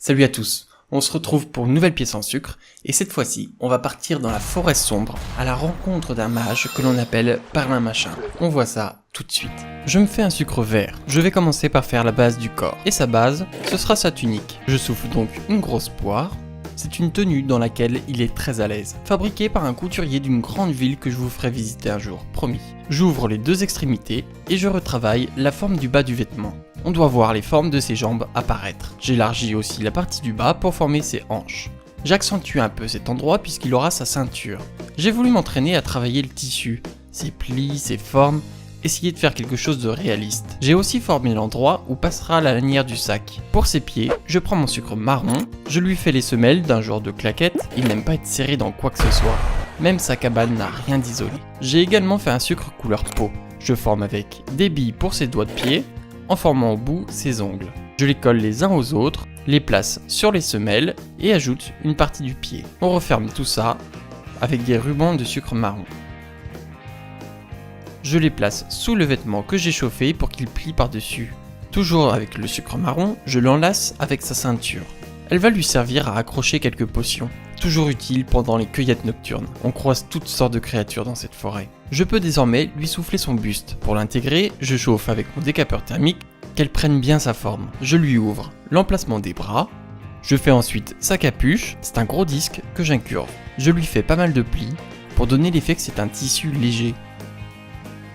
Salut à tous, on se retrouve pour une nouvelle pièce en sucre, et cette fois-ci, on va partir dans la forêt sombre, à la rencontre d'un mage que l'on appelle Parlin Machin. On voit ça tout de suite. Je me fais un sucre vert. Je vais commencer par faire la base du corps, et sa base, ce sera sa tunique. Je souffle donc une grosse poire. C'est une tenue dans laquelle il est très à l'aise, fabriquée par un couturier d'une grande ville que je vous ferai visiter un jour, promis. J'ouvre les deux extrémités et je retravaille la forme du bas du vêtement. On doit voir les formes de ses jambes apparaître. J'élargis aussi la partie du bas pour former ses hanches. J'accentue un peu cet endroit puisqu'il aura sa ceinture. J'ai voulu m'entraîner à travailler le tissu, ses plis, ses formes, essayer de faire quelque chose de réaliste. J'ai aussi formé l'endroit où passera la lanière du sac. Pour ses pieds, je prends mon sucre marron, je lui fais les semelles d'un genre de claquette, il n'aime pas être serré dans quoi que ce soit. Même sa cabane n'a rien d'isolé. J'ai également fait un sucre couleur peau. Je forme avec des billes pour ses doigts de pied, en formant au bout ses ongles. Je les colle les uns aux autres, les place sur les semelles et ajoute une partie du pied. On referme tout ça avec des rubans de sucre marron. Je les place sous le vêtement que j'ai chauffé pour qu'il plie par-dessus. Toujours avec le sucre marron, je l'enlace avec sa ceinture. Elle va lui servir à accrocher quelques potions, toujours utiles pendant les cueillettes nocturnes. On croise toutes sortes de créatures dans cette forêt. Je peux désormais lui souffler son buste. Pour l'intégrer, je chauffe avec mon décapeur thermique qu'elle prenne bien sa forme. Je lui ouvre l'emplacement des bras. Je fais ensuite sa capuche, c'est un gros disque que j'incurve. Je lui fais pas mal de plis pour donner l'effet que c'est un tissu léger.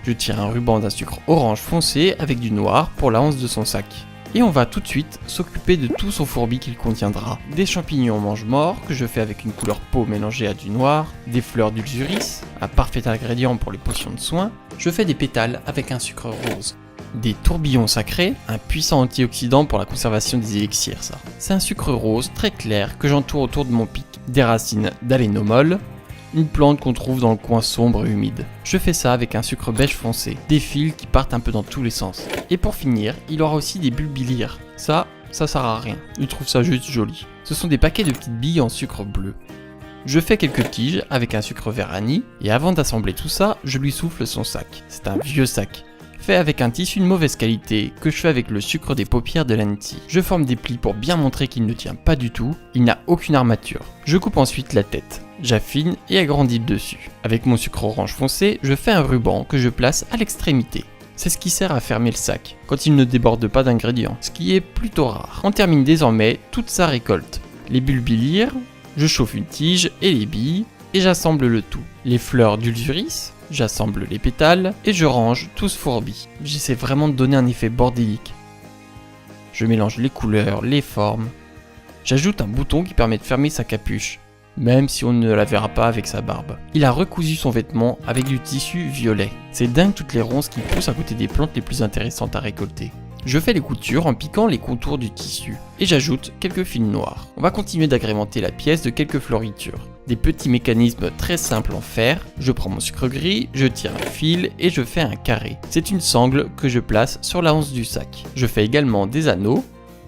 Je tire un ruban d'un sucre orange foncé avec du noir pour la hanse de son sac. Et on va tout de suite s'occuper de tout son fourbi qu'il contiendra. Des champignons mange-morts que je fais avec une couleur peau mélangée à du noir, des fleurs d'ulzuris, un parfait ingrédient pour les potions de soins. Je fais des pétales avec un sucre rose. Des tourbillons sacrés, un puissant antioxydant pour la conservation des élixirs ça. C'est un sucre rose très clair que j'entoure autour de mon pic. Des racines d'alénomole, une plante qu'on trouve dans le coin sombre et humide. Je fais ça avec un sucre beige foncé, des fils qui partent un peu dans tous les sens. Et pour finir, il aura aussi des bulles biliaires. Ça sert à rien, il trouve ça juste joli. Ce sont des paquets de petites billes en sucre bleu. Je fais quelques tiges avec un sucre vert anis, et avant d'assembler tout ça, je lui souffle son sac. C'est un vieux sac, fait avec un tissu de mauvaise qualité que je fais avec le sucre des paupières de l'anti. Je forme des plis pour bien montrer qu'il ne tient pas du tout, il n'a aucune armature. Je coupe ensuite la tête. J'affine et agrandis le dessus. Avec mon sucre orange foncé, je fais un ruban que je place à l'extrémité. C'est ce qui sert à fermer le sac, quand il ne déborde pas d'ingrédients, ce qui est plutôt rare. On termine désormais toute sa récolte. Les bulles biliaires, je chauffe une tige et les billes, et j'assemble le tout. Les fleurs d'ulzuris, j'assemble les pétales, et je range tout ce fourbi. J'essaie vraiment de donner un effet bordélique. Je mélange les couleurs, les formes. J'ajoute un bouton qui permet de fermer sa capuche, même si on ne la verra pas avec sa barbe. Il a recousu son vêtement avec du tissu violet. C'est dingue toutes les ronces qui poussent à côté des plantes les plus intéressantes à récolter. Je fais les coutures en piquant les contours du tissu, et j'ajoute quelques fils noirs. On va continuer d'agrémenter la pièce de quelques floritures. Des petits mécanismes très simples en fer, je prends mon sucre gris, je tire un fil et je fais un carré. C'est une sangle que je place sur la hanse du sac. Je fais également des anneaux,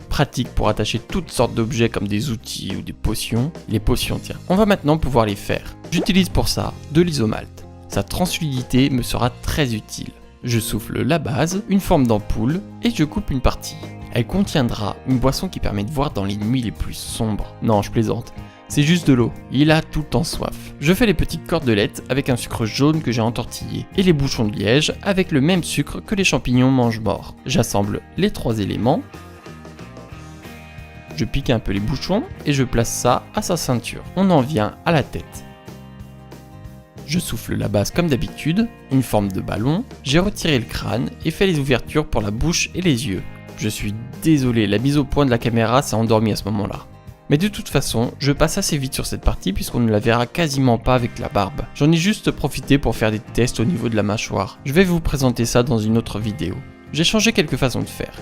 pratique pour attacher toutes sortes d'objets comme des outils ou des potions. Les potions, tiens. On va maintenant pouvoir les faire. J'utilise pour ça de l'isomalte. Sa transfluidité me sera très utile. Je souffle la base, une forme d'ampoule, et je coupe une partie. Elle contiendra une boisson qui permet de voir dans les nuits les plus sombres. Non, je plaisante. C'est juste de l'eau. Il a tout le temps soif. Je fais les petites cordelettes avec un sucre jaune que j'ai entortillé, et les bouchons de liège avec le même sucre que les champignons mange-morts. J'assemble les trois éléments. Je pique un peu les bouchons et je place ça à sa ceinture. On en vient à la tête. Je souffle la base comme d'habitude, une forme de ballon. J'ai retiré le crâne et fait les ouvertures pour la bouche et les yeux. Je suis désolé, la mise au point de la caméra s'est endormie à ce moment-là. Mais de toute façon, je passe assez vite sur cette partie puisqu'on ne la verra quasiment pas avec la barbe. J'en ai juste profité pour faire des tests au niveau de la mâchoire. Je vais vous présenter ça dans une autre vidéo. J'ai changé quelques façons de faire.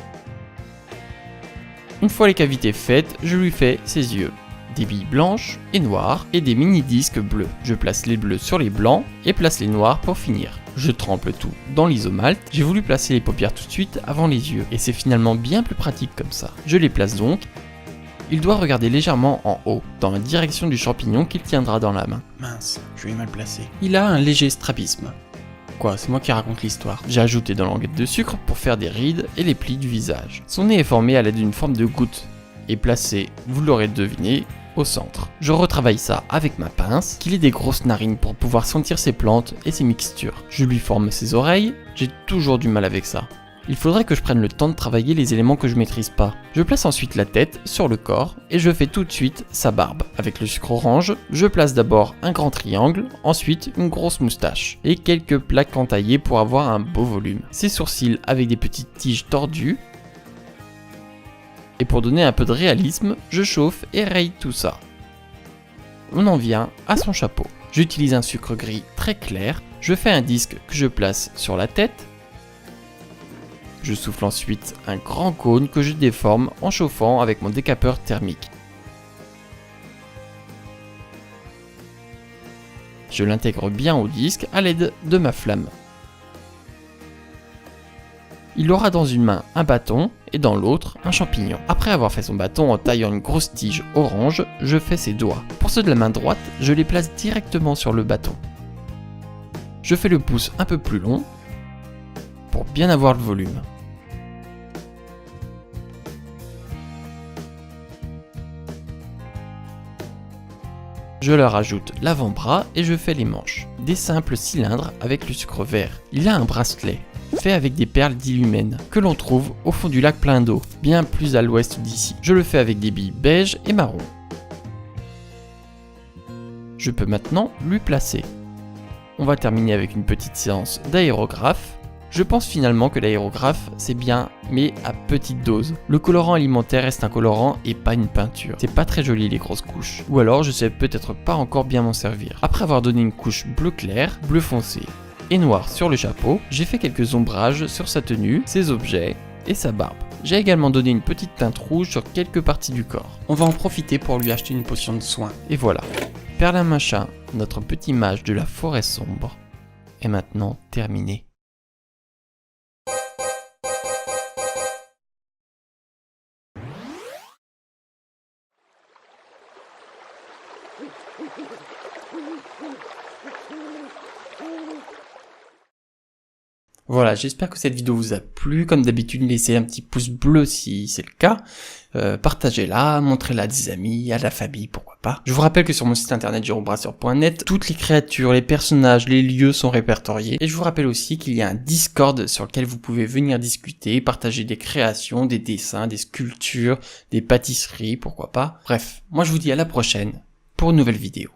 Une fois les cavités faites, je lui fais ses yeux. Des billes blanches et noires et des mini-disques bleus. Je place les bleus sur les blancs et place les noirs pour finir. Je trempe le tout dans l'isomalte. J'ai voulu placer les paupières tout de suite avant les yeux et c'est finalement bien plus pratique comme ça. Je les place donc. Il doit regarder légèrement en haut, dans la direction du champignon qu'il tiendra dans la main. Mince, je l'ai mal placé. Il a un léger strabisme. Quoi, c'est moi qui raconte l'histoire. J'ai ajouté dans l'anguette de sucre pour faire des rides et les plis du visage. Son nez est formé à l'aide d'une forme de goutte. est placé, vous l'aurez deviné, au centre. Je retravaille ça avec ma pince, qu'il ait des grosses narines pour pouvoir sentir ses plantes et ses mixtures. Je lui forme ses oreilles, j'ai toujours du mal avec ça. Il faudrait que je prenne le temps de travailler les éléments que je maîtrise pas. Je place ensuite la tête sur le corps et je fais tout de suite sa barbe. Avec le sucre orange, je place d'abord un grand triangle, ensuite une grosse moustache et quelques plaques entaillées pour avoir un beau volume. Ses sourcils avec des petites tiges tordues. Et pour donner un peu de réalisme, je chauffe et raye tout ça. On en vient à son chapeau. J'utilise un sucre gris très clair, je fais un disque que je place sur la tête. Je souffle ensuite un grand cône que je déforme en chauffant avec mon décapeur thermique. Je l'intègre bien au disque à l'aide de ma flamme. Il aura dans une main un bâton et dans l'autre un champignon. Après avoir fait son bâton en taillant une grosse tige orange, je fais ses doigts. Pour ceux de la main droite, je les place directement sur le bâton. Je fais le pouce un peu plus long pour bien avoir le volume. Je leur ajoute l'avant-bras et je fais les manches. Des simples cylindres avec le sucre vert. Il y a un bracelet, fait avec des perles d'illumène, que l'on trouve au fond du lac plein d'eau, bien plus à l'ouest d'ici. Je le fais avec des billes beige et marron. Je peux maintenant lui placer. On va terminer avec une petite séance d'aérographe. Je pense finalement que l'aérographe c'est bien, mais à petite dose. Le colorant alimentaire reste un colorant et pas une peinture. C'est pas très joli les grosses couches. Ou alors je sais peut-être pas encore bien m'en servir. Après avoir donné une couche bleu clair, bleu foncé et noir sur le chapeau, j'ai fait quelques ombrages sur sa tenue, ses objets et sa barbe. J'ai également donné une petite teinte rouge sur quelques parties du corps. On va en profiter pour lui acheter une potion de soin. Et voilà, Perlin Machin, notre petit mage de la forêt sombre, est maintenant terminé. Voilà, j'espère que cette vidéo vous a plu. Comme d'habitude, laissez un petit pouce bleu si c'est le cas. Partagez-la, montrez-la à des amis, à la famille, pourquoi pas. Je vous rappelle que sur mon site internet jeromebrasseur.net, toutes les créatures, les personnages, les lieux sont répertoriés. Et je vous rappelle aussi qu'il y a un Discord sur lequel vous pouvez venir discuter, partager des créations, des dessins, des sculptures, des pâtisseries, pourquoi pas. Bref, moi je vous dis à la prochaine pour une nouvelle vidéo.